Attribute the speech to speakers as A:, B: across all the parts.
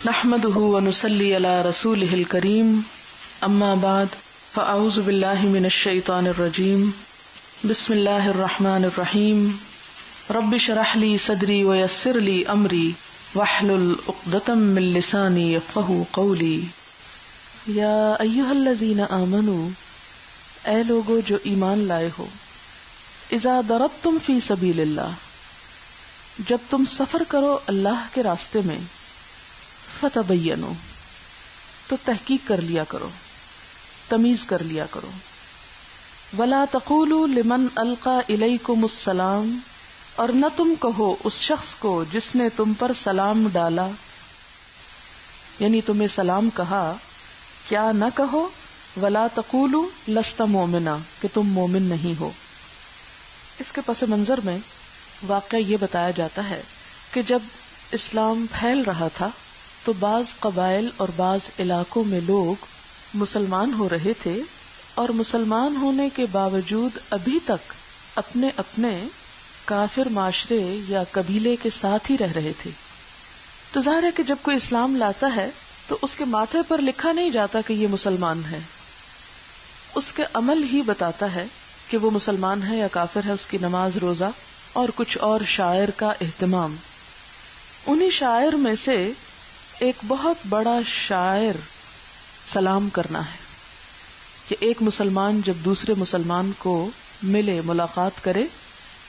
A: نحمده ونصلي على رسوله الكريم اما بعد فاعوذ بالله من الشيطان الرجيم بسم الله الرحمن الرحيم رب اشرح لي صدري ويسر لي امري واحلل عقدة من لساني يفقهوا قولي یا ایھا الذین آمنوا، اے لوگو جو ایمان لائے ہو، اذا ضربتم فی سبیل اللہ، جب تم سفر کرو اللہ کے راستے میں، فتبینوا، تو تحقیق کر لیا کرو، تمیز کر لیا کرو، ولا تقولوا لمن القى الیکم السلام، اور نہ تم کہو اس شخص کو جس نے تم پر سلام ڈالا، یعنی تمہیں سلام کہا، کیا نہ کہو ولا تقولوا لست مومنا، کہ تم مومن نہیں ہو۔ اس کے پس منظر میں واقعہ یہ بتایا جاتا ہے کہ جب اسلام پھیل رہا تھا تو بعض قبائل اور بعض علاقوں میں لوگ مسلمان ہو رہے تھے، اور مسلمان ہونے کے باوجود ابھی تک اپنے اپنے کافر معاشرے یا قبیلے کے ساتھ ہی رہ رہے تھے۔ تو ظاہر ہے کہ جب کوئی اسلام لاتا ہے تو اس کے ماتھے پر لکھا نہیں جاتا کہ یہ مسلمان ہے، اس کے عمل ہی بتاتا ہے کہ وہ مسلمان ہے یا کافر ہے، اس کی نماز، روزہ اور کچھ اور شعائر کا اہتمام۔ انہی شعائر میں سے ایک بہت بڑا شعائر سلام کرنا ہے، کہ ایک مسلمان جب دوسرے مسلمان کو ملے، ملاقات کرے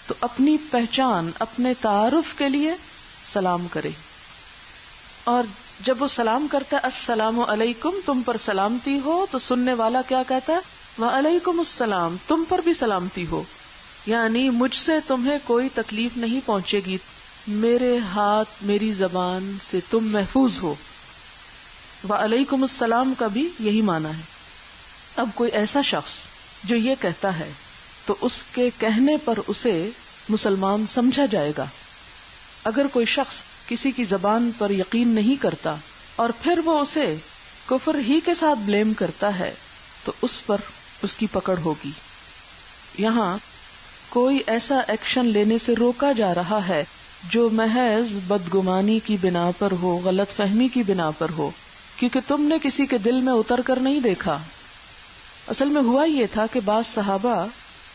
A: تو اپنی پہچان، اپنے تعارف کے لیے سلام کرے، اور جب وہ سلام کرتا ہے السلام علیکم، تم پر سلامتی ہو، تو سننے والا کیا کہتا ہے؟ وعلیکم السلام، تم پر بھی سلامتی ہو، یعنی مجھ سے تمہیں کوئی تکلیف نہیں پہنچے گی، میرے ہاتھ، میری زبان سے تم محفوظ ہو۔ وعلیکم السلام کا بھی یہی معنی ہے۔ اب کوئی ایسا شخص جو یہ کہتا ہے تو اس کے کہنے پر اسے مسلمان سمجھا جائے گا۔ اگر کوئی شخص کسی کی زبان پر یقین نہیں کرتا اور پھر وہ اسے کفر ہی کے ساتھ بلیم کرتا ہے تو اس پر اس کی پکڑ ہوگی۔ یہاں کوئی ایسا ایکشن لینے سے روکا جا رہا ہے جو محض بدگمانی کی بنا پر ہو، غلط فہمی کی بنا پر ہو، کیونکہ تم نے کسی کے دل میں اتر کر نہیں دیکھا۔ اصل میں ہوا یہ تھا کہ بعض صحابہ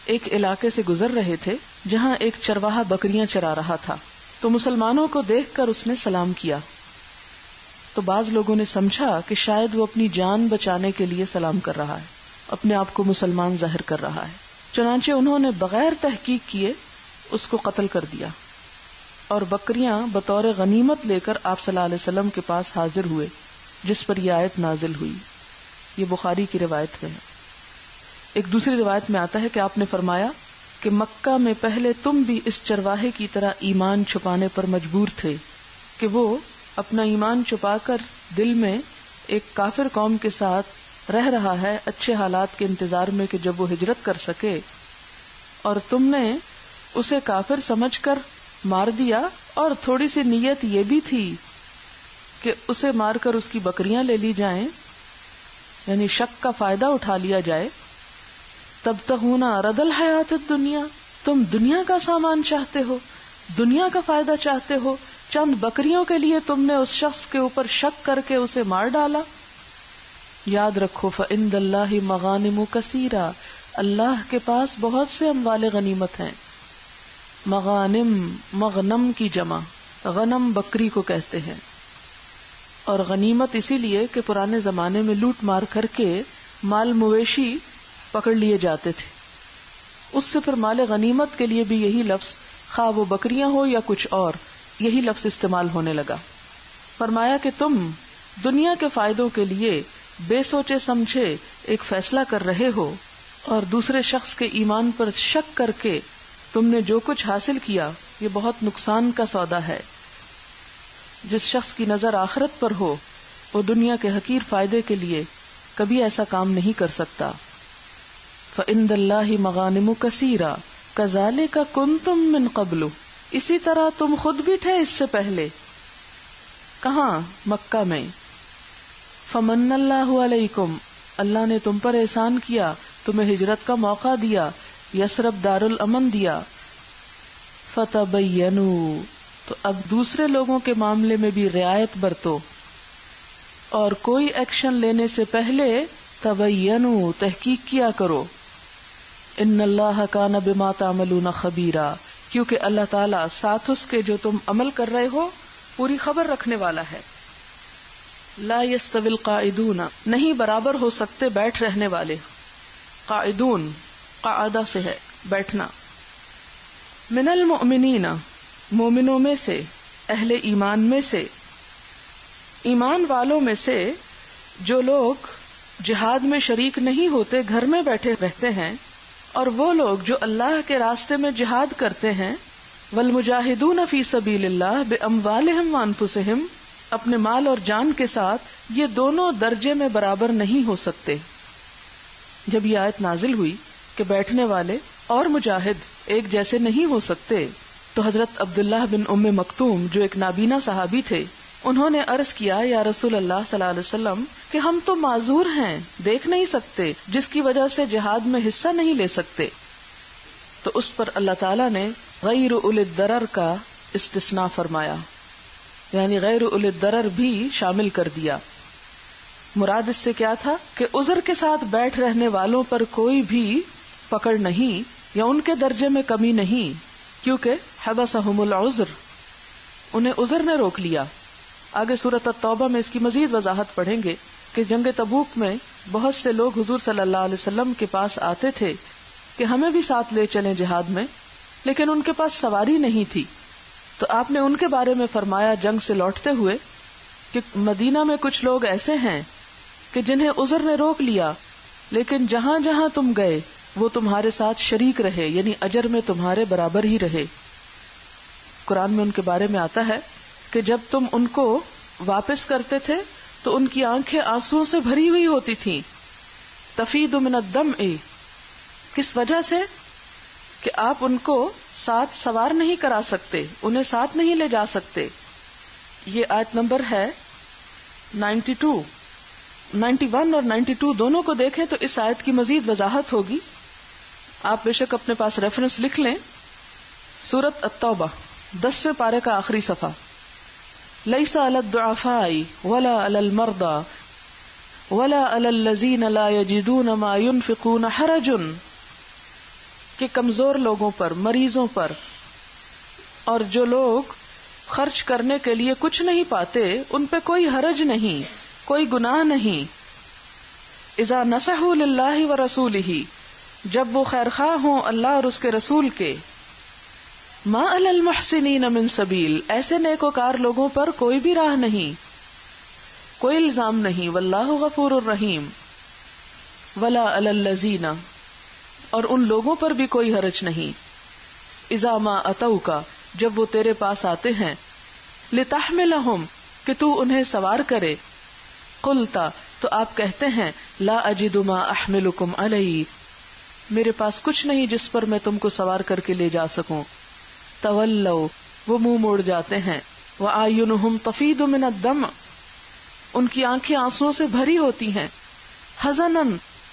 A: ایک علاقے سے گزر رہے تھے جہاں ایک چرواہا بکریاں چرا رہا تھا، تو مسلمانوں کو دیکھ کر اس نے سلام کیا، تو بعض لوگوں نے سمجھا کہ شاید وہ اپنی جان بچانے کے لیے سلام کر رہا ہے، اپنے آپ کو مسلمان ظاہر کر رہا ہے، چنانچہ انہوں نے بغیر تحقیق کیے اس کو قتل کر دیا، اور بکریاں بطور غنیمت لے کر آپ صلی اللہ علیہ وسلم کے پاس حاضر ہوئے، جس پر یہ آیت نازل ہوئی۔ یہ بخاری کی روایت میں ہے۔ ایک دوسری روایت میں آتا ہے کہ آپ نے فرمایا کہ مکہ میں پہلے تم بھی اس چرواہے کی طرح ایمان چھپانے پر مجبور تھے، کہ وہ اپنا ایمان چھپا کر دل میں ایک کافر قوم کے ساتھ رہ رہا ہے، اچھے حالات کے انتظار میں کہ جب وہ ہجرت کر سکے، اور تم نے اسے کافر سمجھ کر مار دیا، اور تھوڑی سی نیت یہ بھی تھی کہ اسے مار کر اس کی بکریاں لے لی جائیں، یعنی شک کا فائدہ اٹھا لیا جائے۔ تبتغون عرض الحیات الدنیا، تم دنیا کا سامان چاہتے ہو، دنیا کا فائدہ چاہتے ہو، چند بکریوں کے لیے تم نے اس شخص کے اوپر شک کر کے اسے مار ڈالا۔ یاد رکھو فعند اللہ مغانم کثیرہ، اللہ کے پاس بہت سے اموال غنیمت ہیں۔ مغانم، مغنم کی جمع، غنم بکری کو کہتے ہیں، اور غنیمت اسی لیے کہ پرانے زمانے میں لوٹ مار کر کے مال مویشی پکڑ لیے جاتے تھے، اس سے پھر مال غنیمت کے لیے بھی یہی لفظ، خواہ وہ بکریاں ہو یا کچھ اور، یہی لفظ استعمال ہونے لگا۔ فرمایا کہ تم دنیا کے فائدوں کے لیے بے سوچے سمجھے ایک فیصلہ کر رہے ہو، اور دوسرے شخص کے ایمان پر شک کر کے تم نے جو کچھ حاصل کیا یہ بہت نقصان کا سودا ہے۔ جس شخص کی نظر آخرت پر ہو وہ دنیا کے حقیر فائدے کے لیے کبھی ایسا کام نہیں کر سکتا۔ فَإِنَّ اللَّهِ مَغَانِمُ كَثِيرًا كَذَلِكَ كُنتُم مِّن قَبْلُ، اسی طرح تم خود بھی تھے اس سے پہلے۔ کہاں؟ مکہ میں۔ فَمَنَّ اللَّهُ عَلَيْكُمْ، اللہ نے تم پر احسان کیا، تمہیں ہجرت کا موقع دیا، یثرب دار الامن دیا۔ فتبینوا، تو اب دوسرے لوگوں کے معاملے میں بھی رعایت برتو، اور کوئی ایکشن لینے سے پہلے تبینوا تحقیق کیا کرو. ان اللہ کان بما تعملون خبیرا، کیونکہ اللہ تعالیٰ ساتھ اس کے جو تم عمل کر رہے ہو پوری خبر رکھنے والا ہے. لا یستوی القاعدون، نہیں برابر ہو سکتے بیٹھ رہنے والے. قاعدون قعدہ سے ہے بیٹھنا. من المؤمنین، مومنوں میں سے، اہل ایمان میں سے، ایمان والوں میں سے جو لوگ جہاد میں شریک نہیں ہوتے، گھر میں بیٹھے رہتے ہیں، اور وہ لوگ جو اللہ کے راستے میں جہاد کرتے ہیں. والمجاہدون فی سبیل اللہ باموالہم وانفسہم، اپنے مال اور جان کے ساتھ، یہ دونوں درجے میں برابر نہیں ہو سکتے. جب یہ آیت نازل ہوئی کہ بیٹھنے والے اور مجاہد ایک جیسے نہیں ہو سکتے، تو حضرت عبداللہ بن ام مکتوم جو ایک نابینا صحابی تھے، انہوں نے عرض کیا یا رسول اللہ صلی اللہ علیہ وسلم کہ ہم تو معذور ہیں، دیکھ نہیں سکتے، جس کی وجہ سے جہاد میں حصہ نہیں لے سکتے. تو اس پر اللہ تعالیٰ نے غیر اولی الضرر کا استثناء فرمایا، یعنی غیر اولی الضرر بھی شامل کر دیا. مراد اس سے کیا تھا کہ عذر کے ساتھ بیٹھ رہنے والوں پر کوئی بھی پکڑ نہیں یا ان کے درجے میں کمی نہیں، کیونکہ حبسہم العذر، انہیں عذر نے روک لیا. آگے سورۃ التوبہ میں اس کی مزید وضاحت پڑھیں گے کہ جنگ تبوک میں بہت سے لوگ حضور صلی اللہ علیہ وسلم کے پاس آتے تھے کہ ہمیں بھی ساتھ لے چلیں جہاد میں، لیکن ان کے پاس سواری نہیں تھی. تو آپ نے ان کے بارے میں فرمایا جنگ سے لوٹتے ہوئے کہ مدینہ میں کچھ لوگ ایسے ہیں کہ جنہیں عذر نے روک لیا، لیکن جہاں جہاں تم گئے وہ تمہارے ساتھ شریک رہے، یعنی اجر میں تمہارے برابر ہی رہے. قرآن میں ان کے بارے میں آتا ہے کہ جب تم ان کو واپس کرتے تھے تو ان کی آنکھیں آنسوؤں سے بھری ہوئی ہوتی تھیں. تفیض من الدمع، کس وجہ سے؟ کہ آپ ان کو ساتھ سوار نہیں کرا سکتے، انہیں ساتھ نہیں لے جا سکتے. یہ آیت نمبر ہے 92 91 اور 92 دونوں کو دیکھیں تو اس آیت کی مزید وضاحت ہوگی. آپ بے شک اپنے پاس ریفرنس لکھ لیں. سورۃ التوبہ 10ویں پارے کا آخری صفحہ. لیس علی الضعفاء ولا علی المرضى ولا علی الذین لا یجدون ما ينفقون حرج، کہ کمزور لوگوں پر، مریضوں پر، اور جو لوگ خرچ کرنے کے لیے کچھ نہیں پاتے ان پہ کوئی حرج نہیں، کوئی گناہ نہیں. اذا نصحوا للہ ورسولہ، جب وہ خیرخواہ ہوں اللہ اور اس کے رسول کے. ما علی المحسنین من سبیل، ایسے نیکوکار لوگوں پر کوئی بھی راہ نہیں، کوئی الزام نہیں. واللہ غفور الرحیم. ولا علی الذین، اور ان لوگوں پر بھی کوئی حرج نہیں. اذا ما اتوک، جب وہ تیرے پاس آتے ہیں، لتحملہم، کہ تو انہیں سوار کرے. قلتا، تو آپ کہتے ہیں، لا اجد ما احملکم علیہ، میرے پاس کچھ نہیں جس پر میں تم کو سوار کر کے لے جا سکوں. تولوا، وہ منہ موڑ جاتے ہیں. واعینہم تفیض من الدمع، ان کی آنکھیں آنسوؤں سے بھری ہوتی ہیں. حزنا،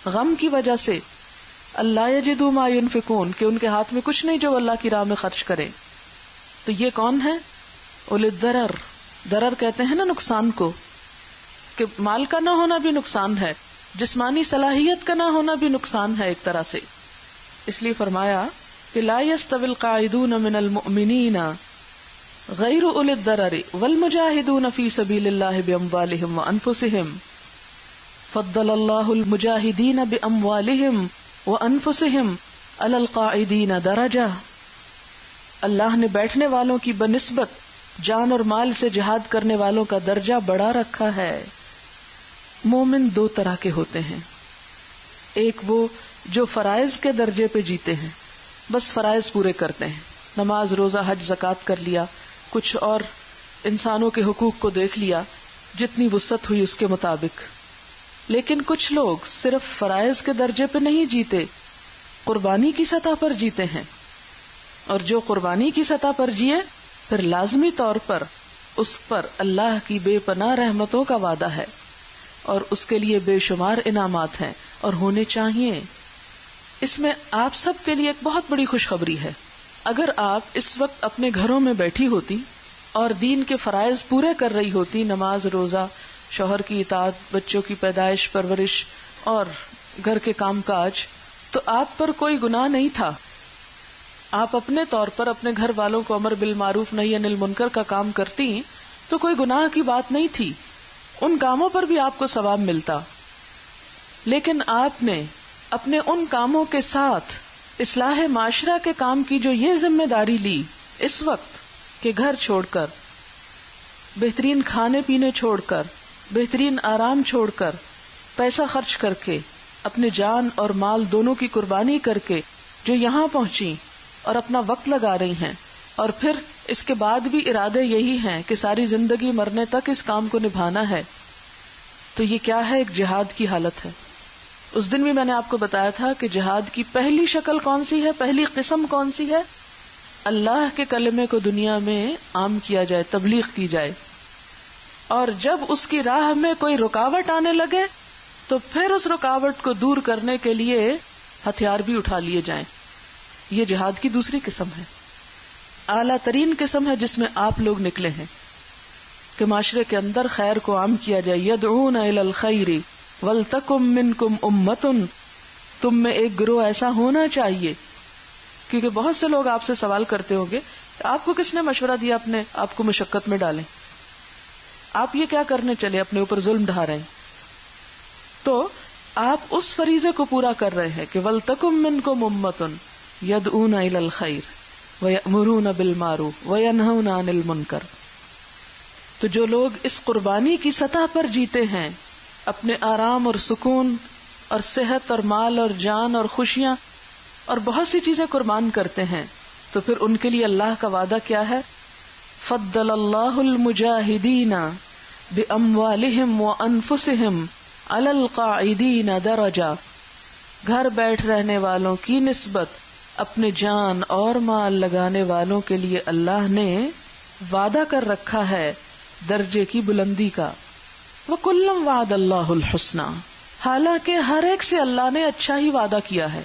A: غم کی وجہ سے. اللہ یجدوا ما ینفقون، کہ ان کے ہاتھ میں کچھ نہیں جو اللہ کی راہ میں خرچ کریں. تو یہ کون ہے؟ اولی الضرر. ضرر کہتے ہیں نا نقصان کو، کہ مال کا نہ ہونا بھی نقصان ہے، جسمانی صلاحیت کا نہ ہونا بھی نقصان ہے ایک طرح سے. اس لیے فرمایا کہ لا يستوي القاعدون من المؤمنین غیر اولی الضرر والمجاہدون فی سبیل اللہ باموالہم وانفسہم. فضل اللہ المجاہدین باموالہم وانفسہم علی القاعدین درجہ. اللہ نے بیٹھنے والوں کی بنسبت جان اور مال سے جہاد کرنے والوں کا درجہ بڑا رکھا ہے. مومن دو طرح کے ہوتے ہیں. ایک وہ جو فرائض کے درجے پہ جیتے ہیں، بس فرائض پورے کرتے ہیں، نماز، روزہ، حج، زکوٰۃ کر لیا، کچھ اور انسانوں کے حقوق کو دیکھ لیا جتنی وسعت ہوئی اس کے مطابق. لیکن کچھ لوگ صرف فرائض کے درجے پہ نہیں جیتے، قربانی کی سطح پر جیتے ہیں. اور جو قربانی کی سطح پر جیے پھر لازمی طور پر اس پر اللہ کی بے پناہ رحمتوں کا وعدہ ہے اور اس کے لیے بے شمار انعامات ہیں اور ہونے چاہیے. اس میں آپ سب کے لیے ایک بہت بڑی خوشخبری ہے. اگر آپ اس وقت اپنے گھروں میں بیٹھی ہوتی اور دین کے فرائض پورے کر رہی ہوتی، نماز، روزہ، شوہر کی اطاعت، بچوں کی پیدائش، پرورش اور گھر کے کام کاج، تو آپ پر کوئی گناہ نہیں تھا. آپ اپنے طور پر اپنے گھر والوں کو امر بالمعروف نہی عن المنکر کا کام کرتی تو کوئی گناہ کی بات نہیں تھی، ان کاموں پر بھی آپ کو ثواب ملتا. لیکن آپ نے اپنے ان کاموں کے ساتھ اصلاح معاشرہ کے کام کی جو یہ ذمہ داری لی اس وقت کہ گھر چھوڑ کر، بہترین کھانے پینے چھوڑ کر، بہترین آرام چھوڑ کر، پیسہ خرچ کر کے، اپنے جان اور مال دونوں کی قربانی کر کے جو یہاں پہنچی اور اپنا وقت لگا رہی ہیں، اور پھر اس کے بعد بھی ارادے یہی ہیں کہ ساری زندگی مرنے تک اس کام کو نبھانا ہے، تو یہ کیا ہے؟ ایک جہاد کی حالت ہے. اس دن بھی میں نے آپ کو بتایا تھا کہ جہاد کی پہلی شکل کون سی ہے، پہلی قسم کون سی ہے؟ اللہ کے کلمے کو دنیا میں عام کیا جائے، تبلیغ کی جائے، اور جب اس کی راہ میں کوئی رکاوٹ آنے لگے تو پھر اس رکاوٹ کو دور کرنے کے لیے ہتھیار بھی اٹھا لیے جائیں. یہ جہاد کی دوسری قسم ہے، اعلیٰ ترین قسم ہے جس میں آپ لوگ نکلے ہیں کہ معاشرے کے اندر خیر کو عام کیا جائے. یدعون الی الخیر ولتکم منکم امۃ، تم میں ایک گروہ ایسا ہونا چاہیے. کیونکہ بہت سے لوگ آپ سے سوال کرتے ہوں گے آپ کو کس نے مشورہ دیا اپنے آپ کو مشقت میں ڈالیں، آپ یہ کیا کرنے چلے، اپنے اوپر ظلم ڈھا رہے ہیں. تو آپ اس فریضے کو پورا کر رہے ہیں کہ وَلْتَكُمْ مِنْكُمْ أُمَّةٌ يَدْعُونَ إِلَى الْخَيْرِ وَيَأْمُرُونَ بِالْمَعْرُوفِ وَيَنْهَوْنَ عَنِ الْمُنْكَرِ. تو جو لوگ اس قربانی کی سطح پر جیتے ہیں، اپنے آرام اور سکون اور صحت اور مال اور جان اور خوشیاں اور بہت سی چیزیں قربان کرتے ہیں، تو پھر ان کے لیے اللہ کا وعدہ کیا ہے؟ فضل اللہ المجاہدین باموالہم وانفسہم علی القاعدین درجہ. گھر بیٹھ رہنے والوں کی نسبت اپنے جان اور مال لگانے والوں کے لیے اللہ نے وعدہ کر رکھا ہے درجے کی بلندی کا. وَكُلًّا وَعَدَ اللَّهُ الْحُسْنَى، حالانکہ ہر ایک سے اللہ نے اچھا ہی وعدہ کیا ہے.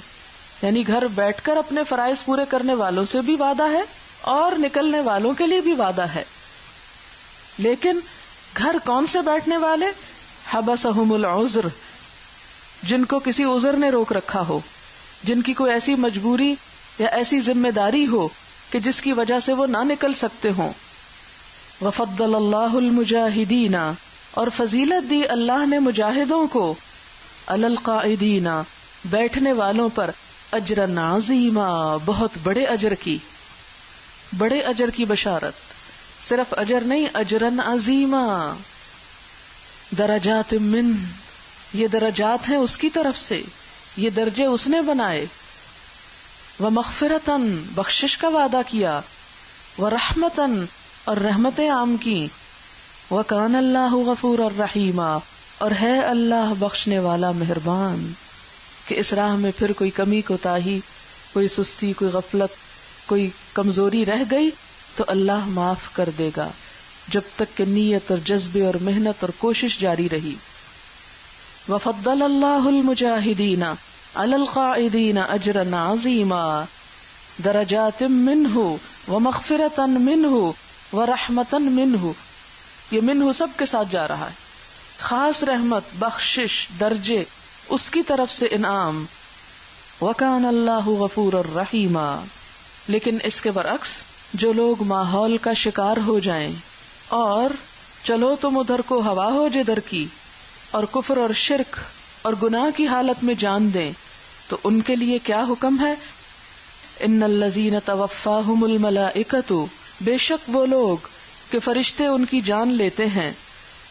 A: یعنی گھر بیٹھ کر اپنے فرائض پورے کرنے والوں سے بھی وعدہ ہے اور نکلنے والوں کے لیے بھی وعدہ ہے. لیکن گھر کون سے بیٹھنے والے؟ حبسہم العذر، جن کو کسی عذر نے روک رکھا ہو، جن کی کوئی ایسی مجبوری یا ایسی ذمہ داری ہو کہ جس کی وجہ سے وہ نہ نکل سکتے ہوں. وفضل اللہ المجاہدین، اور فضیلت دی اللہ نے مجاہدوں کو، علی القاعدین، بیٹھنے والوں پر، اجرا عظیما، بہت بڑے اجر کی، بڑے اجر کی بشارت. صرف اجر نہیں، اجرا عظیما. درجات من، یہ درجات ہیں اس کی طرف سے، یہ درجے اس نے بنائے. ومغفرتاً، بخشش کا وعدہ کیا. ورحمتاً، اور رحمتیں عام کی. وکان اللہ غفور الرحیما، اور ہے اللہ بخشنے والا مہربان. کہ اس راہ میں پھر کوئی کمی کوتاہی، کوئی سستی، کوئی غفلت، کوئی کمزوری رہ گئی تو اللہ معاف کر دے گا، جب تک کہ نیت اور جذبے اور محنت اور کوشش جاری رہی. وفضل اللہ المجاہدین علی القاعدین اجرا عظیما درجات منہ ومغفرتا منہ ورحمتا منہ. یہ منہ سب کے ساتھ جا رہا ہے، خاص رحمت، بخشش، درجے اس کی طرف سے انعام. وکان اللہ غفور الرحیما. لیکن اس کے برعکس جو لوگ ماحول کا شکار ہو جائیں اور چلو تم ادھر کو ہوا ہو جدھر کی، اور کفر اور شرک اور گناہ کی حالت میں جان دیں، تو ان کے لیے کیا حکم ہے؟ ان الذین توفاہم الملائکۃ، بے شک وہ لوگ کہ فرشتے ان کی جان لیتے ہیں،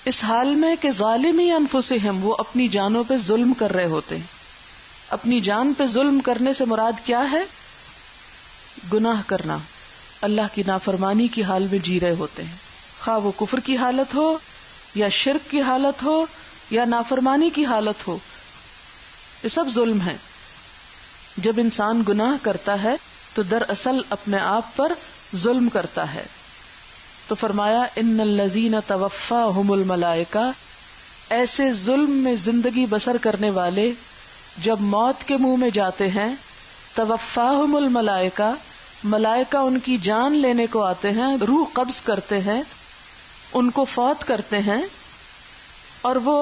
A: اس حال میں کہ ظالمی انفسہم، وہ اپنی جانوں پہ ظلم کر رہے ہوتے ہیں. اپنی جان پہ ظلم کرنے سے مراد کیا ہے؟ گناہ کرنا، اللہ کی نافرمانی کی حال میں جی رہے ہوتے ہیں، خواہ وہ کفر کی حالت ہو یا شرک کی حالت ہو یا نافرمانی کی حالت ہو. یہ سب ظلم ہے. جب انسان گناہ کرتا ہے تو دراصل اپنے آپ پر ظلم کرتا ہے. تو فرمایا ان الذین توفاہم الملائکہ، ایسے ظلم میں زندگی بسر کرنے والے جب موت کے منہ میں جاتے ہیں، توفاہم الملائکہ، ملائکہ ان کی جان لینے کو آتے ہیں، روح قبض کرتے ہیں، ان کو فوت کرتے ہیں. اور وہ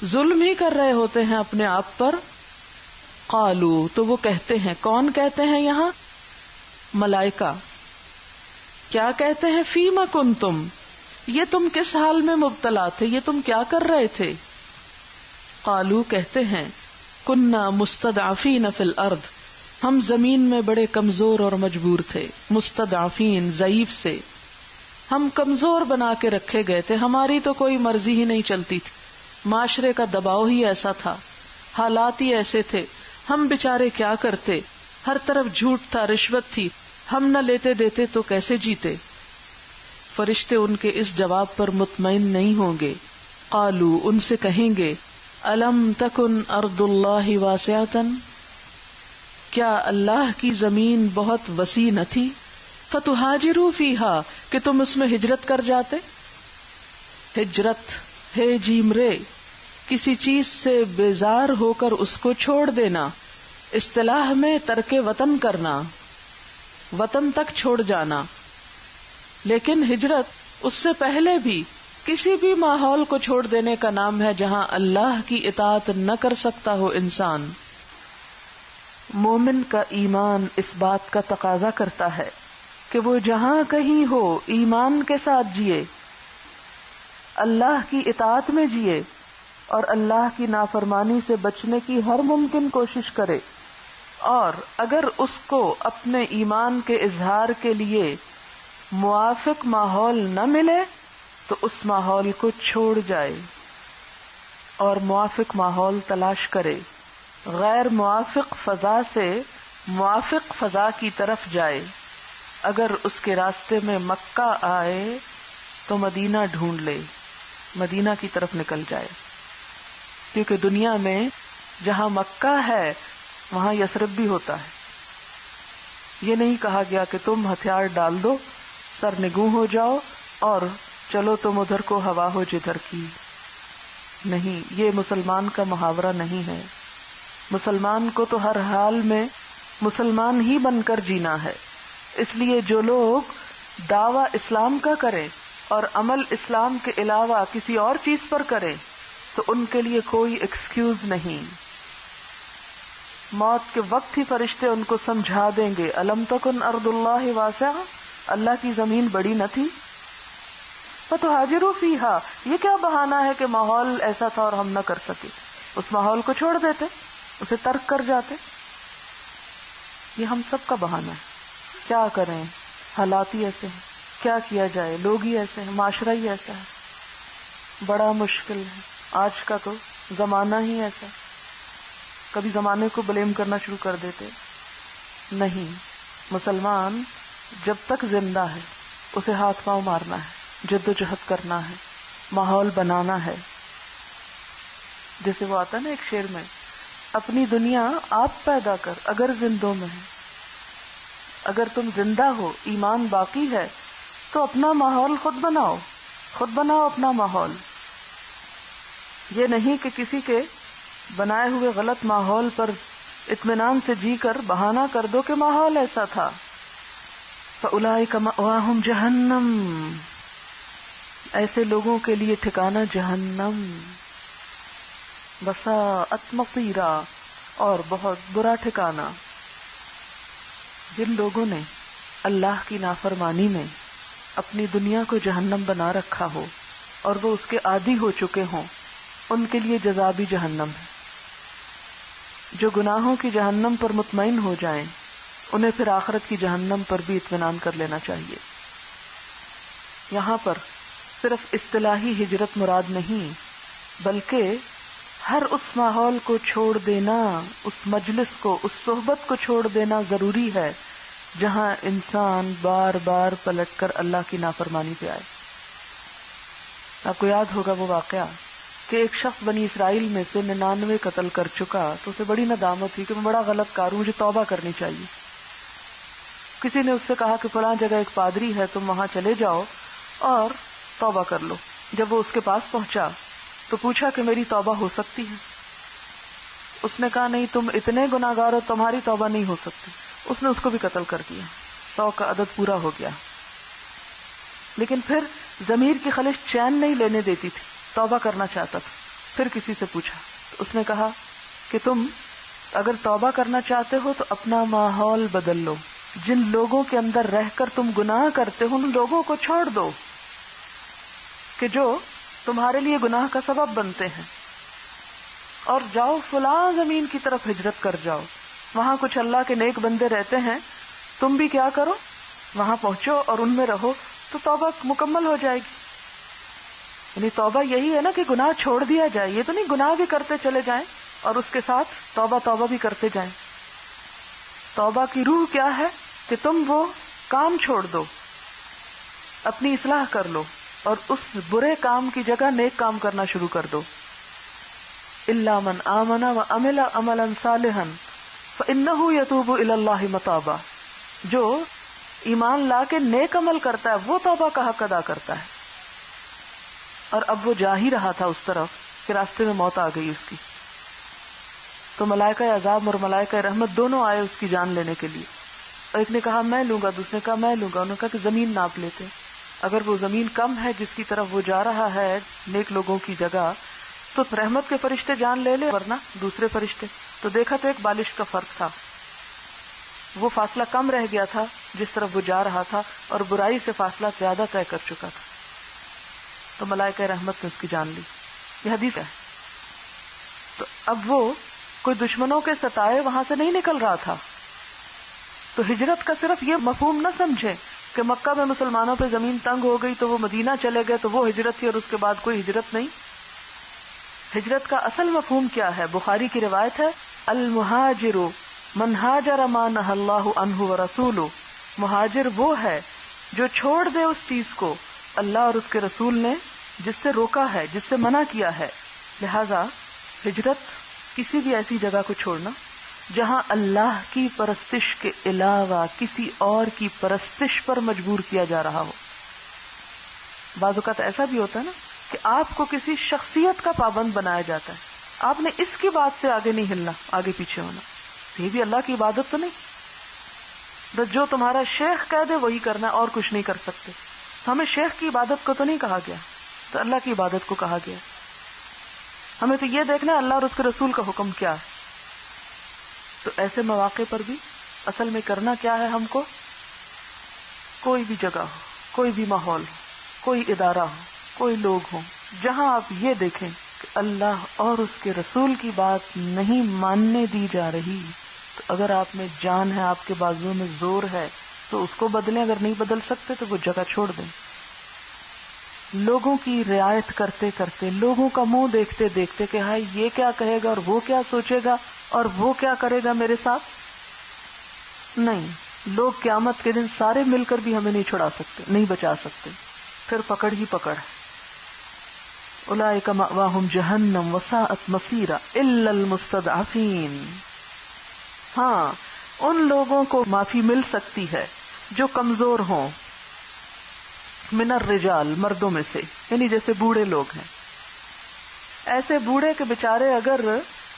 A: ظلم ہی کر رہے ہوتے ہیں اپنے آپ پر. قالو تو وہ کہتے ہیں، کون کہتے ہیں یہاں؟ ملائکہ. کیا کہتے ہیں؟ فیما کنتم، یہ تم کس حال میں مبتلا تھے، یہ تم کیا کر رہے تھے؟ قالو کہتے ہیں، کننا مستضعفین فی الارض، ہم زمین میں بڑے کمزور اور مجبور تھے. مستضعفین ضعیف سے، ہم کمزور بنا کے رکھے گئے تھے، ہماری تو کوئی مرضی ہی نہیں چلتی تھی، معاشرے کا دباؤ ہی ایسا تھا، حالات ہی ایسے تھے، ہم بیچارے کیا کرتے، ہر طرف جھوٹ تھا، رشوت تھی، ہم نہ لیتے دیتے تو کیسے جیتے. فرشتے ان کے اس جواب پر مطمئن نہیں ہوں گے. قالو ان سے کہیں گے، الم تکن ارض اللہ واسعۃ، کیا اللہ کی زمین بہت وسیع نہ تھی؟ فتہاجروا فیہا، کہ تم اس میں ہجرت کر جاتے. ہجرت ہے جیم رے، کسی چیز سے بیزار ہو کر اس کو چھوڑ دینا، اصطلاح میں ترک وطن کرنا، وطن تک چھوڑ جانا. لیکن ہجرت اس سے پہلے بھی کسی بھی ماحول کو چھوڑ دینے کا نام ہے جہاں اللہ کی اطاعت نہ کر سکتا ہو انسان. مومن کا ایمان اس بات کا تقاضا کرتا ہے کہ وہ جہاں کہیں ہو ایمان کے ساتھ جیے، اللہ کی اطاعت میں جیے، اور اللہ کی نافرمانی سے بچنے کی ہر ممکن کوشش کرے. اور اگر اس کو اپنے ایمان کے اظہار کے لیے موافق ماحول نہ ملے تو اس ماحول کو چھوڑ جائے اور موافق ماحول تلاش کرے، غیر موافق فضا سے موافق فضا کی طرف جائے. اگر اس کے راستے میں مکہ آئے تو مدینہ ڈھونڈ لے، مدینہ کی طرف نکل جائے، کیونکہ دنیا میں جہاں مکہ ہے وہاں یثرب بھی ہوتا ہے. یہ نہیں کہا گیا کہ تم ہتھیار ڈال دو، سرنگوں ہو جاؤ اور چلو تم ادھر کو ہوا ہو جدھر کی. نہیں، یہ مسلمان کا محاورہ نہیں ہے. مسلمان کو تو ہر حال میں مسلمان ہی بن کر جینا ہے. اس لیے جو لوگ دعویٰ اسلام کا کریں اور عمل اسلام کے علاوہ کسی اور چیز پر کریں تو ان کے لیے کوئی ایکسکیوز نہیں. موت کے وقت ہی فرشتے ان کو سمجھا دیں گے، الم تکن ارض اللہ واسعہ، اللہ کی زمین بڑی نہ تھی. فتہاجروا فیہا، یہ کیا بہانہ ہے کہ ماحول ایسا تھا اور ہم نہ کر سکے. اس ماحول کو چھوڑ دیتے، اسے ترک کر جاتے. یہ ہم سب کا بہانہ ہے. کیا کریں، حالات ہی ایسے ہیں، کیا کیا جائے، لوگ ہی ایسے ہیں، معاشرہ ہی ایسا ہے، بڑا مشکل ہے. آج کا تو زمانہ ہی ایسا ہے. کبھی زمانے کو بلیم کرنا شروع کر دیتے. نہیں، مسلمان جب تک زندہ ہے اسے ہاتھ پاؤں مارنا ہے، جد و جہد کرنا ہے، ماحول بنانا ہے. جیسے وہ آتا نا ایک شعر میں، اپنی دنیا آپ پیدا کر اگر زندوں میں ہے. اگر تم زندہ ہو، ایمان باقی ہے، تو اپنا ماحول خود بناؤ، خود بناؤ اپنا ماحول. یہ نہیں کہ کسی کے بنائے ہوئے غلط ماحول پر اطمینان سے جی کر بہانہ کر دو کہ ماحول ایسا تھا. فَأُولَٰئِكَ مَأْوَاهُمْ جَهَنَّمُ، ایسے لوگوں کے لیے ٹھکانہ جہنم. وَسَاءَتْ مَصِيرًا، اور بہت برا ٹھکانہ. جن لوگوں نے اللہ کی نافرمانی میں اپنی دنیا کو جہنم بنا رکھا ہو اور وہ اس کے عادی ہو چکے ہوں، ان کے لیے جزا بھی جہنم ہے. جو گناہوں کی جہنم پر مطمئن ہو جائیں انہیں پھر آخرت کی جہنم پر بھی اطمینان کر لینا چاہیے. یہاں پر صرف اصطلاحی ہجرت مراد نہیں، بلکہ ہر اس ماحول کو چھوڑ دینا، اس مجلس کو، اس صحبت کو چھوڑ دینا ضروری ہے جہاں انسان بار بار پلٹ کر اللہ کی نافرمانی پہ آئے. آپ کو یاد ہوگا وہ واقعہ کہ ایک شخص بنی اسرائیل میں سے 99 قتل کر چکا تو اسے بڑی ندامت ہوئی کہ میں بڑا غلط کار ہوں، مجھے توبہ کرنی چاہیے. کسی نے اس سے کہا کہ فلاں جگہ ایک پادری ہے، تم وہاں چلے جاؤ اور توبہ کر لو. جب وہ اس کے پاس پہنچا تو پوچھا کہ میری توبہ ہو سکتی ہے؟ اس نے کہا نہیں، تم اتنے گناہگار ہو، تمہاری توبہ نہیں ہو سکتی. اس نے اس کو بھی قتل کر دیا. 100 کا عدد پورا ہو گیا. لیکن پھر ضمیر کی خلش چین نہیں لینے دیتی تھی، توبہ کرنا چاہتا تھا. پھر کسی سے پوچھا تو اس نے کہا کہ تم اگر توبہ کرنا چاہتے ہو تو اپنا ماحول بدل لو، جن لوگوں کے اندر رہ کر تم گناہ کرتے ہو ان لوگوں کو چھوڑ دو کہ جو تمہارے لیے گناہ کا سبب بنتے ہیں، اور جاؤ فلاں زمین کی طرف ہجرت کر جاؤ، وہاں کچھ اللہ کے نیک بندے رہتے ہیں، تم بھی کیا کرو وہاں پہنچو اور ان میں رہو تو توبہ مکمل ہو جائے گی۔ یعنی توبہ یہی ہے نا کہ گناہ چھوڑ دیا جائے، یہ تو نہیں گناہ بھی کرتے چلے جائیں اور اس کے ساتھ توبہ بھی کرتے جائیں۔ توبہ کی روح کیا ہے کہ تم وہ کام چھوڑ دو، اپنی اصلاح کر لو اور اس برے کام کی جگہ نیک کام کرنا شروع کر دو۔ الا من آمن وعمل عملا صالحا فانہ یتوب الی اللہ متابا، جو ایمان لا کے نیک عمل کرتا ہے وہ توبہ کا حق ادا کرتا ہے۔ اور اب وہ جا ہی رہا تھا اس طرف کہ راستے میں موت آ گئی اس کی، تو ملائکہ عذاب اور ملائکہ رحمت دونوں آئے اس کی جان لینے کے لیے، اور ایک نے کہا میں لوں گا، دوسرے نے کہا میں لوں گا، انہوں نے کہا کہ زمین ناپ لیتے، اگر وہ زمین کم ہے جس کی طرف وہ جا رہا ہے نیک لوگوں کی جگہ تو رحمت کے فرشتے جان لے لے، ورنہ دوسرے فرشتے۔ تو دیکھا تو ایک بالش کا فرق تھا، وہ فاصلہ کم رہ گیا تھا جس طرف وہ جا رہا تھا، اور برائی سے فاصلہ زیادہ طے کر چکا تھا، تو ملائکہ رحمت نے اس کی جان لی۔ یہ حدیث ہے۔ تو اب وہ کوئی دشمنوں کے ستائے وہاں سے نہیں نکل رہا تھا، تو ہجرت کا صرف یہ مفہوم نہ سمجھے کہ مکہ میں مسلمانوں پہ زمین تنگ ہو گئی تو وہ مدینہ چلے گئے تو وہ ہجرت تھی اور اس کے بعد کوئی ہجرت نہیں۔ ہجرت کا اصل مفہوم کیا ہے؟ بخاری کی روایت ہے المہاجر من ہاجر ما نہی اللہ عنہ ورسولہ، مہاجر وہ ہے جو چھوڑ دے اس چیز کو اللہ اور اس کے رسول نے جس سے روکا ہے، جس سے منع کیا ہے۔ لہذا ہجرت کسی بھی ایسی جگہ کو چھوڑنا جہاں اللہ کی پرستش کے علاوہ کسی اور کی پرستش پر مجبور کیا جا رہا ہو۔ بعض اوقات ایسا بھی ہوتا ہے نا کہ آپ کو کسی شخصیت کا پابند بنایا جاتا ہے، آپ نے اس کی بات سے آگے نہیں ہلنا، آگے پیچھے ہونا، یہ بھی اللہ کی عبادت تو نہیں؟ بس جو تمہارا شیخ کہہ دے وہی کرنا، اور کچھ نہیں کر سکتے۔ ہمیں شیخ کی عبادت کو تو نہیں کہا گیا، تو اللہ کی عبادت کو کہا گیا۔ ہمیں تو یہ دیکھنا ہے اللہ اور اس کے رسول کا حکم کیا ہے۔ تو ایسے مواقع پر بھی اصل میں کرنا کیا ہے ہم کو؟ کوئی بھی جگہ ہو، کوئی بھی ماحول ہو، کوئی ادارہ ہو، کوئی لوگ ہوں، جہاں آپ یہ دیکھیں کہ اللہ اور اس کے رسول کی بات نہیں ماننے دی جا رہی، تو اگر آپ میں جان ہے، آپ کے بازو میں زور ہے تو اس کو بدلیں، اگر نہیں بدل سکتے تو وہ جگہ چھوڑ دیں۔ لوگوں کی رعایت کرتے کرتے، لوگوں کا منہ دیکھتے دیکھتے کہ ہائی یہ کیا کہے گا اور وہ کیا سوچے گا اور وہ کیا کرے گا میرے ساتھ، نہیں، لوگ قیامت کے دن سارے مل کر بھی ہمیں نہیں چھڑا سکتے، نہیں بچا سکتے، پھر پکڑ ہی پکڑ ہے۔ اولئک مأواہم جہنم وساءت مصیرا الا المستضعفین۔ ہاں، ان لوگوں کو معافی مل سکتی ہے جو کمزور ہوں، من الرجال، مردوں میں سے، یعنی جیسے بوڑھے لوگ ہیں، ایسے بوڑھے کے بےچارے اگر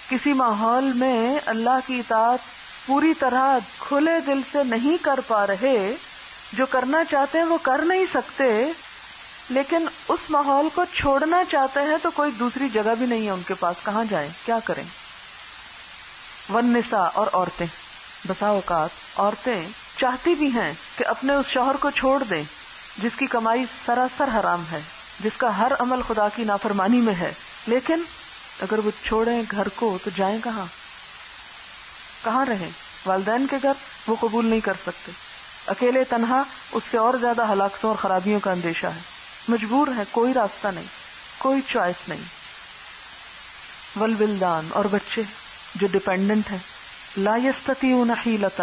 A: کسی ماحول میں اللہ کی اطاعت پوری طرح کھلے دل سے نہیں کر پا رہے، جو کرنا چاہتے ہیں وہ کر نہیں سکتے، لیکن اس ماحول کو چھوڑنا چاہتے ہیں تو کوئی دوسری جگہ بھی نہیں ہے ان کے پاس، کہاں جائیں، کیا کریں؟ والنساء، اور عورتیں، بسا اوقات عورتیں چاہتی بھی ہیں کہ اپنے اس شوہر کو چھوڑ دیں جس کی کمائی سراسر حرام ہے، جس کا ہر عمل خدا کی نافرمانی میں ہے، لیکن اگر وہ چھوڑیں گھر کو تو جائیں کہاں، کہاں رہیں؟ والدین کے گھر وہ قبول نہیں کر سکتے، اکیلے تنہا اس سے اور زیادہ ہلاکتوں اور خرابیوں کا اندیشہ ہے، مجبور ہے، کوئی راستہ نہیں، کوئی چوائس نہیں۔ والولدان، اور بچے جو ڈیپینڈنٹ ہیں، لا یستطیعون حیلۃ،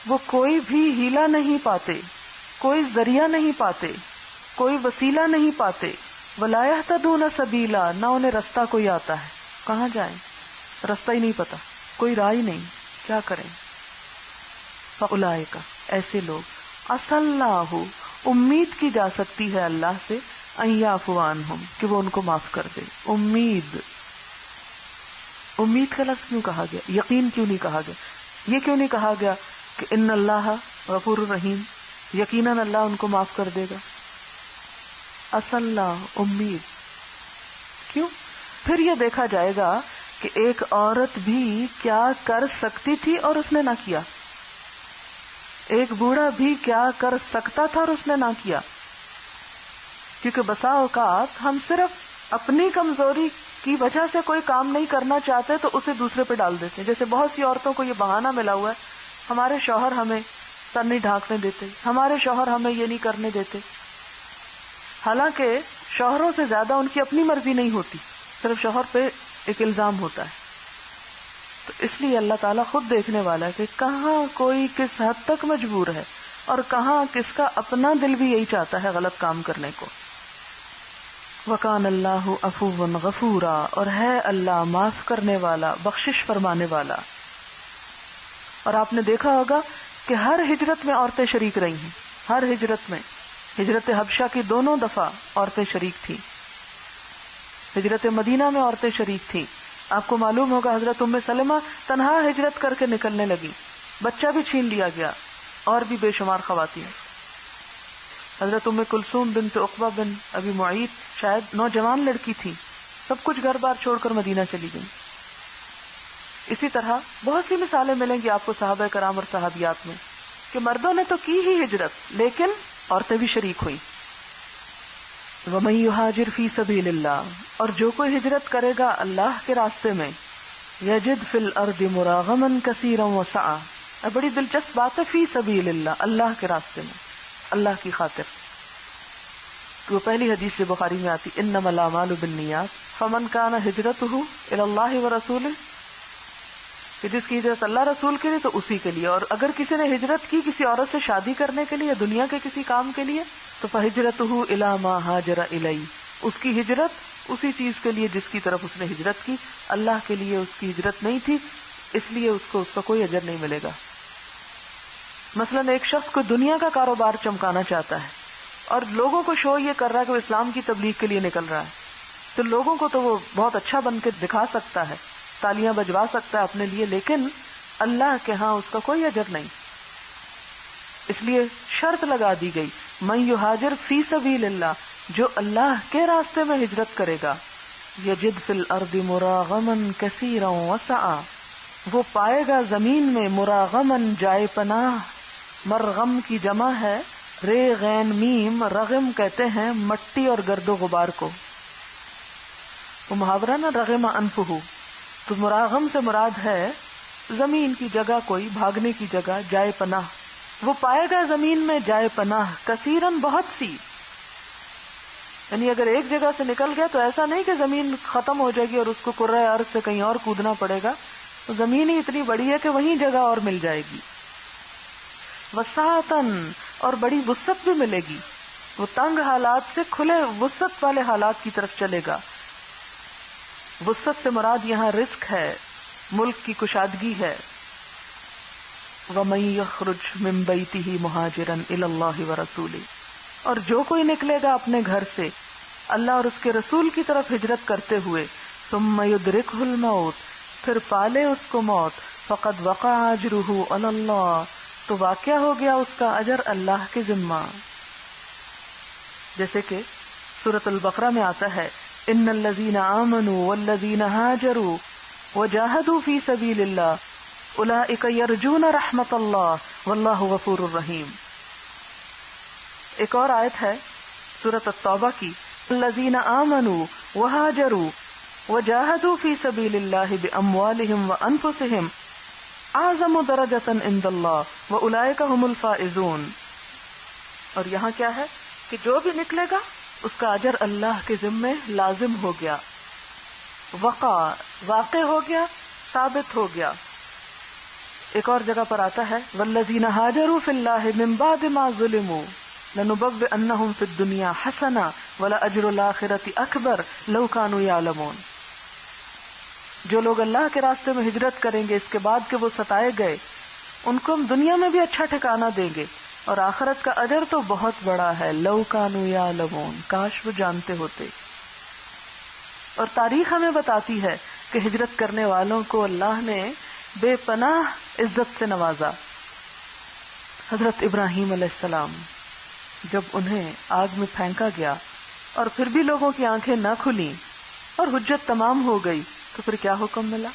A: وہ کوئی بھی ہیلا نہیں پاتے، کوئی ذریعہ نہیں پاتے، کوئی وسیلہ نہیں پاتے، ولا یہتدون سبیلا، نہ انہیں رستہ کوئی آتا ہے، کہاں جائیں، رستہ ہی نہیں پتا، کوئی راہ ہی نہیں، کیا کریں؟ فاولئک، ایسے لوگ، عسى اللہ، امید کی جا سکتی ہے اللہ سے، ان یعفو عنہم، کہ وہ ان کو معاف کر دے۔ امید کا لفظ کیوں کہا گیا؟ یقین کیوں نہیں کہا گیا؟ یہ کیوں نہیں کہا گیا کہ ان اللہ غفور الرحیم، یقیناً اللہ ان کو معاف کر دے گا؟ عسى اللہ، امید، کیوں؟ پھر یہ دیکھا جائے گا کہ ایک عورت بھی کیا کر سکتی تھی اور اس نے نہ کیا، ایک بوڑھا بھی کیا کر سکتا تھا اور اس نے نہ کیا. کیونکہ بسا اوقات ہم صرف اپنی کمزوری کی وجہ سے کوئی کام نہیں کرنا چاہتے تو اسے دوسرے پہ ڈال دیتے ہیں. جیسے بہت سی عورتوں کو یہ بہانہ ملا ہوا ہے، ہمارے شوہر ہمیں سر نہیں ڈھانکنے دیتے، ہمارے شوہر ہمیں یہ نہیں کرنے دیتے. حالانکہ شوہروں سے زیادہ ان کی اپنی مرضی نہیں ہوتی، صرف شوہر پہ ایک الزام ہوتا ہے. تو اس لیے اللہ تعالیٰ خود دیکھنے والا ہے کہ کہاں کوئی کس حد تک مجبور ہے اور کہاں کس کا اپنا دل بھی یہی چاہتا ہے غلط کام کرنے کو. وَكَانَ اللَّهُ عَفُوًّا غَفُورًا، اور ہے اللہ معاف کرنے والا، بخشش فرمانے والا. اور آپ نے دیکھا ہوگا کہ ہر ہجرت میں عورتیں شریک رہی ہیں، ہر ہجرت میں. ہجرت حبشہ کی دونوں دفعہ عورتیں شریک تھیں، ہجرت مدینہ میں عورتیں شریک تھیں. آپ کو معلوم ہوگا حضرت ام سلمہ تنہا ہجرت کر کے نکلنے لگی، بچہ بھی چھین لیا گیا، اور بھی بے شمار خواتین. حضرت ام کلثوم بنت عقبہ بن ابی معیط شاید نوجوان لڑکی تھی، سب کچھ گھر بار چھوڑ کر مدینہ چلی گئی. اسی طرح بہت سی مثالیں ملیں گی آپ کو صحابہ کرام اور صحابیات میں کہ مردوں نے تو کی ہی ہجرت لیکن عورتیں بھی شریک ہوئیں. وَمَن يُهَاجِرْ فِي سَبِيلِ اللَّهِ، اور جو کوئی ہجرت کرے گا اللہ کے راستے میں، يَجِدْ فِي الْأَرْضِ مُرَاغَمًا كَثِيرًا وَسَعًا. بڑی دلچسپ بات ہے، فی سبیل اللہ، اللہ کے راستے میں، اللہ کی خاطر. وہ پہلی حدیث سے بخاری میں آتی، انما الاعمال بالنیات فمن کان ہجرتہ الی اللہ ورسولہ، کہ جس کی ہجرت اللہ رسول کے لیے تو اسی کے لیے. اور اگر کسی نے ہجرت کی کسی عورت سے شادی کرنے کے لیے یا دنیا کے کسی کام کے لیے تو فہجرتہ الی ما ہاجر الیہ، اس کی ہجرت اسی چیز کے لیے جس کی طرف اس نے ہجرت کی. اللہ کے لیے اس کی ہجرت نہیں تھی، اس لیے اس کو اس کا کوئی اجر نہیں ملے گا. مثلا ایک شخص کو دنیا کا کاروبار چمکانا چاہتا ہے اور لوگوں کو شو یہ کر رہا ہے کہ وہ اسلام کی تبلیغ کے لیے نکل رہا ہے، تو لوگوں کو تو وہ بہت اچھا بن کے دکھا سکتا ہے، تالیاں بجوا سکتا ہے اپنے لیے، لیکن اللہ کے ہاں اس کا کوئی اجر نہیں. اس لیے شرط لگا دی گئی، من یہاجر فی سبیل اللہ، جو اللہ کے راستے میں ہجرت کرے گا، یجد فی الارض مراغما کثیرا وسعا، وہ پائے گا زمین میں مراغمن جائے پناہ. مرغم کی جمع ہے رے غین میم، رغم کہتے ہیں مٹی اور گرد و غبار کو. وہ محاورہ نا رغم انفہ، تو مراغم سے مراد ہے زمین کی جگہ، کوئی بھاگنے کی جگہ، جائے پناہ. وہ پائے گا زمین میں جائے پناہ کثیرن، بہت سی. یعنی اگر ایک جگہ سے نکل گیا تو ایسا نہیں کہ زمین ختم ہو جائے گی اور اس کو کرۂ ارض سے کہیں اور کودنا پڑے گا، زمین ہی اتنی بڑی ہے کہ وہیں جگہ اور مل جائے گی. وسعتن، اور بڑی وسعت بھی ملے گی، وہ تنگ حالات سے کھلے وسعت والے حالات کی طرف چلے گا. وسعت سے مراد یہاں رزق ہے، ملک کی کشادگی ہے. وَمَن يَخْرُجْ مِن بَيْتِهِ مُهَاجِرًا إِلَى اللَّهِ وَرَسُولِهِ، اور جو کوئی نکلے گا اپنے گھر سے اللہ اور اس کے رسول کی طرف ہجرت کرتے ہوئے، ثُمَّ يُدْرِكْهُ الْمَوْتُ، پھر پالے اس کو موت، فَقَدْ وَقَعَ أَجْرُهُ عَلَى اللَّهِ، تو واقع ہو گیا اس کا اجر اللہ کے ذمہ. جیسے کہ سورۃ البقرہ میں آتا ہے، ان الذین آمنوا والذین ہاجروا وجاہدوا فی سبیل اللہ اولئک یرجون رحمت اللہ واللہ غفور الرحیم. ایک اور آیت ہے سورۃ التوبہ کی، الذین آمنوا وہاجروا وجاہدوا فی سبیل اللہ باموالہم وانفسہم اعظم درجۃ عند اللہ واولئک هم الفائزون. اور یہاں کیا ہے کہ جو بھی نکلے گا اس کا اجر اللہ کے ذمے لازم ہو گیا، واقع ہو گیا، ثابت ہو گیا. ایک اور جگہ پر آتا ہے، والذین ہاجروا فی اللہ من بعد ما ظلموا لنبوئنہم فی الدنیا حسنہ ولأجر الآخرۃ اکبر لو کانوا یعلمون. جو لوگ اللہ کے راستے میں ہجرت کریں گے اس کے بعد کہ وہ ستائے گئے، ان کو ہم دنیا میں بھی اچھا ٹھکانہ دیں گے اور آخرت کا اجر تو بہت بڑا ہے. لو کانوا یعلمون، کاش وہ جانتے ہوتے. اور تاریخ ہمیں بتاتی ہے کہ ہجرت کرنے والوں کو اللہ نے بے پناہ عزت سے نوازا. حضرت ابراہیم علیہ السلام جب انہیں آگ میں پھینکا گیا اور پھر بھی لوگوں کی آنکھیں نہ کھلیں اور حجت تمام ہو گئی تو پھر کیا حکم ملا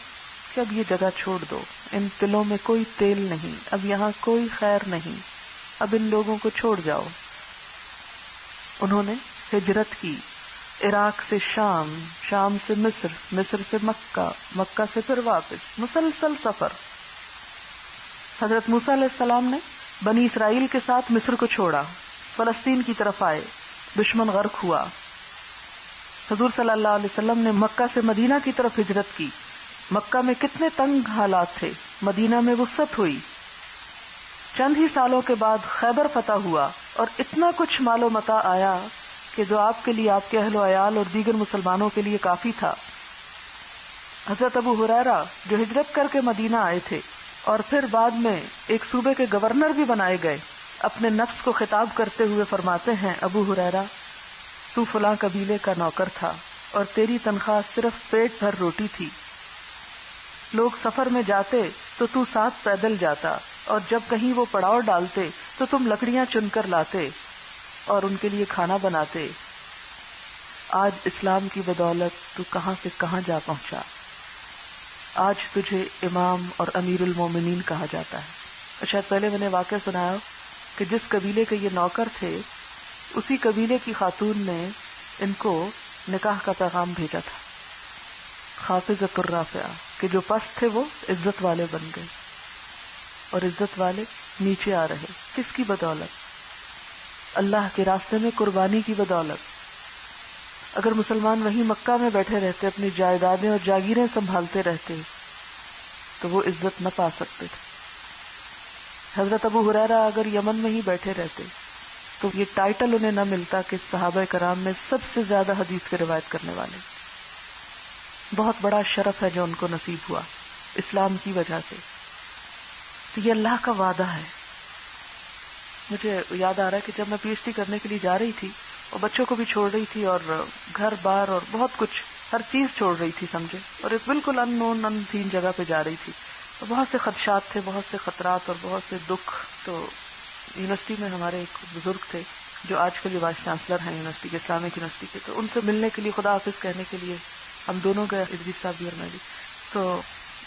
A: کہ اب یہ جگہ چھوڑ دو، ان تلوں میں کوئی تیل نہیں، اب یہاں کوئی خیر نہیں، اب ان لوگوں کو چھوڑ جاؤ۔ انہوں نے ہجرت کی، عراق سے شام، شام سے مصر، مصر سے مکہ، مکہ سے پھر واپس، مسلسل سفر۔ حضرت موسیٰ علیہ السلام نے بنی اسرائیل کے ساتھ مصر کو چھوڑا، فلسطین کی طرف آئے، دشمن غرق ہوا۔ حضور صلی اللہ علیہ وسلم نے مکہ سے مدینہ کی طرف ہجرت کی۔ مکہ میں کتنے تنگ حالات تھے، مدینہ میں وسعت ہوئی۔ چند ہی سالوں کے بعد خیبر فتح ہوا اور اتنا کچھ مال و متاع آیا کہ جو آپ کے لیے، آپ کے اہل و عیال اور دیگر مسلمانوں کے لیے کافی تھا۔ حضرت ابو ہریرہ جو ہجرت کر کے مدینہ آئے تھے اور پھر بعد میں ایک صوبے کے گورنر بھی بنائے گئے، اپنے نفس کو خطاب کرتے ہوئے فرماتے ہیں، ابو ہریرہ تو فلاں قبیلے کا نوکر تھا اور تیری تنخواہ صرف پیٹ بھر روٹی تھی، لوگ سفر میں جاتے تو ساتھ پیدل جاتا، اور جب کہیں وہ پڑاؤ ڈالتے تو تم لکڑیاں چن کر لاتے اور ان کے لیے کھانا بناتے۔ آج اسلام کی بدولت تو کہاں سے کہاں جا پہنچا، آج تجھے امام اور امیر المومنین کہا جاتا ہے۔ شاید پہلے میں نے واقعہ سنایا کہ جس قبیلے کے یہ نوکر تھے، اسی قبیلے کی خاتون نے ان کو نکاح کا پیغام بھیجا تھا، خافضۃ الرافعہ، کہ جو پست تھے وہ عزت والے بن گئے اور عزت والے نیچے آ رہے۔ کس کی بدولت؟ اللہ کے راستے میں قربانی کی بدولت۔ اگر مسلمان وہیں مکہ میں بیٹھے رہتے، اپنی جائیدادیں اور جاگیریں سنبھالتے رہتے تو وہ عزت نہ پا سکتے تھے۔ حضرت ابو ہریرہ اگر یمن میں ہی بیٹھے رہتے تو یہ ٹائٹل انہیں نہ ملتا کہ صحابہ کرام میں سب سے زیادہ حدیث کے روایت کرنے والے۔ بہت بڑا شرف ہے جو ان کو نصیب ہوا اسلام کی وجہ سے۔ تو یہ اللہ کا وعدہ ہے۔ مجھے یاد آ رہا ہے کہ جب میں پی ایچ ڈی کرنے کے لیے جا رہی تھی اور بچوں کو بھی چھوڑ رہی تھی اور گھر بار اور بہت کچھ، ہر چیز چھوڑ رہی تھی سمجھے، اور ایک بالکل ان نون ان سین جگہ پہ جا رہی تھی، اور بہت سے خدشات تھے، بہت سے خطرات اور بہت سے دکھ۔ تو یونیورسٹی میں ہمارے ایک بزرگ تھے جو آج کل وائس چانسلر ہیں یونیورسٹی کے، اسلامک یونیورسٹی کے، تو ان سے ملنے کے لیے، خدا حافظ کہنے کے لیے ہم دونوں گئے، ادریس صاحب بھی اور میں بھی۔ تو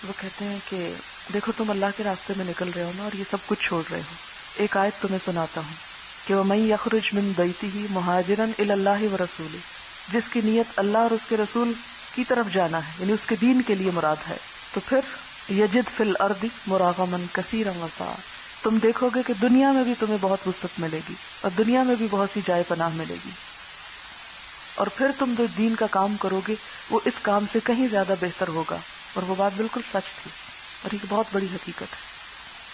A: وہ کہتے ہیں کہ دیکھو تم اللہ کے راستے میں نکل رہے ہو نا، اور یہ سب کچھ چھوڑ رہے ہو، ایک آیت تمہیں سناتا ہوں کہ وَمَن يَخْرُجْ مِن بَيْتِهِ مُهَاجِرًا إِلَى اللَّهِ وَرَسُولِهِ، جس کی نیت اللہ اور اس کے رسول کی طرف جانا ہے، یعنی اس کے دین کے لیے مراد ہے، تو پھر يَجِدْ فِي الْأَرْضِ مُرَاغَمًا كَثِيرًا وَسَعًا، تم دیکھو گے کہ دنیا میں بھی تمہیں بہت وسعت ملے گی اور دنیا میں بھی بہت سی جائے پناہ ملے گی، اور پھر تم جو دین کا کام کرو گے وہ اس کام سے کہیں زیادہ بہتر ہوگا۔ اور وہ بات بالکل سچ تھی اور ایک بہت بڑی حقیقت ہے۔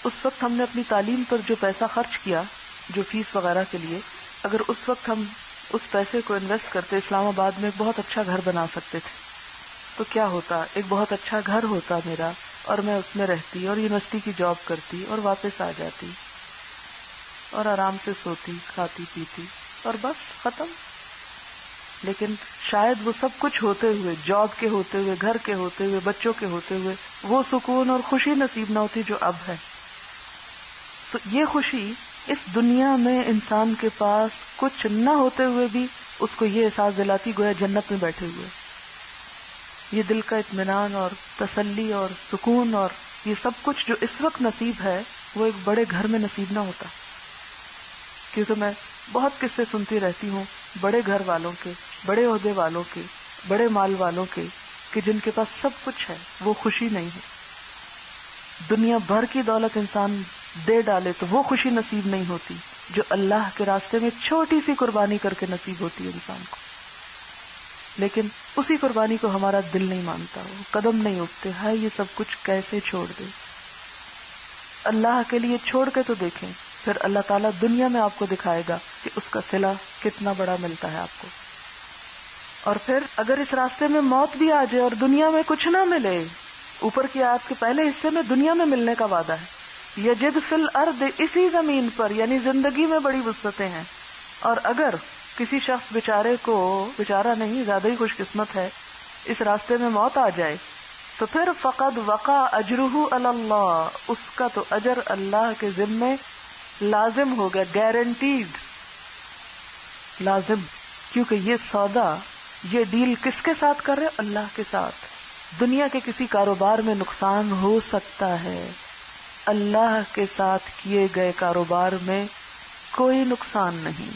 A: اس وقت ہم نے اپنی تعلیم پر جو پیسہ خرچ کیا، جو فیس وغیرہ کے لیے، اگر اس وقت ہم اس پیسے کو انویسٹ کرتے، اسلام آباد میں ایک بہت اچھا گھر بنا سکتے تھے، تو کیا ہوتا، ایک بہت اچھا گھر ہوتا میرا، اور میں اس میں رہتی اور یونیورسٹی کی جاب کرتی اور واپس آ جاتی اور آرام سے سوتی، کھاتی پیتی اور بس ختم۔ لیکن شاید وہ سب کچھ ہوتے ہوئے، جاب کے ہوتے ہوئے، گھر کے ہوتے ہوئے، بچوں کے ہوتے ہوئے، وہ سکون اور خوشی نصیب نہ ہوتی جو اب ہے۔ تو یہ خوشی اس دنیا میں انسان کے پاس کچھ نہ ہوتے ہوئے بھی اس کو یہ احساس دلاتی گویا جنت میں بیٹھے ہوئے۔ یہ دل کا اطمینان اور تسلی اور سکون اور یہ سب کچھ جو اس وقت نصیب ہے وہ ایک بڑے گھر میں نصیب نہ ہوتا۔ کیونکہ میں بہت قصے سنتی رہتی ہوں بڑے گھر والوں کے، بڑے عہدے والوں کے، بڑے مال والوں کے، کہ جن کے پاس سب کچھ ہے وہ خوشی نہیں ہے۔ دنیا بھر کی دولت انسان دے ڈالے تو وہ خوشی نصیب نہیں ہوتی جو اللہ کے راستے میں چھوٹی سی قربانی کر کے نصیب ہوتی ہے انسان کو۔ لیکن اسی قربانی کو ہمارا دل نہیں مانتا، وہ قدم نہیں اٹھتے، ہائے یہ سب کچھ کیسے چھوڑ دے۔ اللہ کے لیے چھوڑ کے تو دیکھیں، پھر اللہ تعالیٰ دنیا میں آپ کو دکھائے گا کہ اس کا صلہ کتنا بڑا ملتا ہے آپ کو۔ اور پھر اگر اس راستے میں موت بھی آ جائے اور دنیا میں کچھ نہ ملے، اوپر کی آیت کے پہلے حصے میں دنیا میں ملنے کا وعدہ ہے، یجد فی الارض، اسی زمین پر، یعنی زندگی میں بڑی وسعتیں ہیں۔ اور اگر کسی شخص بیچارے کو، بیچارہ نہیں زیادہ ہی خوش قسمت ہے، اس راستے میں موت آ جائے تو پھر فقد وقع اجرہ علی اللہ، اس کا تو اجر اللہ کے ذمے لازم ہو گیا، گارنٹیڈ لازم، کیونکہ یہ سودا یہ ڈیل کس کے ساتھ کر رہے؟ اللہ کے ساتھ. دنیا کے کسی کاروبار میں نقصان ہو سکتا ہے، اللہ کے ساتھ کیے گئے کاروبار میں کوئی نقصان نہیں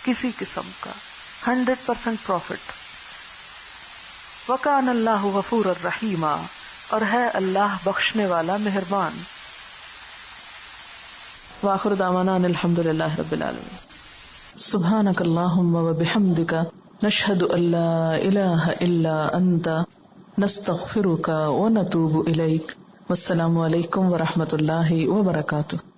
A: کسی قسم کا، 100% پروفٹ. وَكَانَ اللَّهُ غَفُورًا رَحِيمًا، اور ہے اللہ بخشنے والا مہربان. وآخر دعوانا ان الحمد للہ رب العالمین. سبحانک اللہم وبحمدک، نشہد ان لا الہ الا انت، نستغفرک ونتوب الیک. والسلام علیکم ورحمۃ اللہ وبرکاتہ.